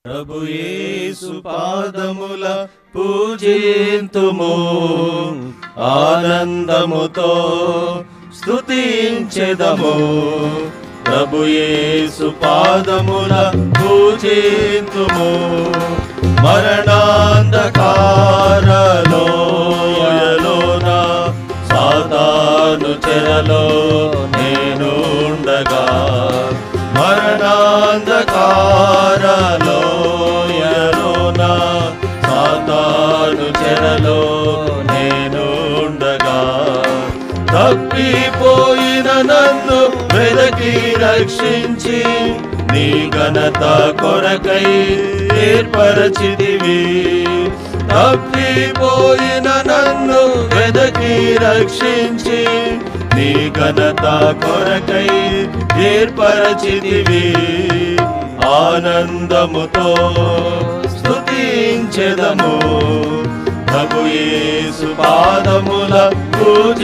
ప్రభు యేసు పాదముల పూజింతుము, ఆనందముతో స్తుతించెదము. ప్రభు యేసు పాదముల పూజింతుము, మరణాంధకారలోయలోన సాతాను చెరలో నేనుండగా, మరణాంధకారలోయలోన సాతాను చెరలో నేనుండగా, తప్పిపోయిన నన్ను వెదకి రక్షించి నీ ఘనత కొరకై ఏర్పరచితివి. తప్పిపోయిన నన్ను వెదకి రక్షించి నీ ఘనత కొరకై ఏర్పరచితివి. ఆనందముతో స్తుతించెదము, ప్రభు యేసు పాదముల పూజ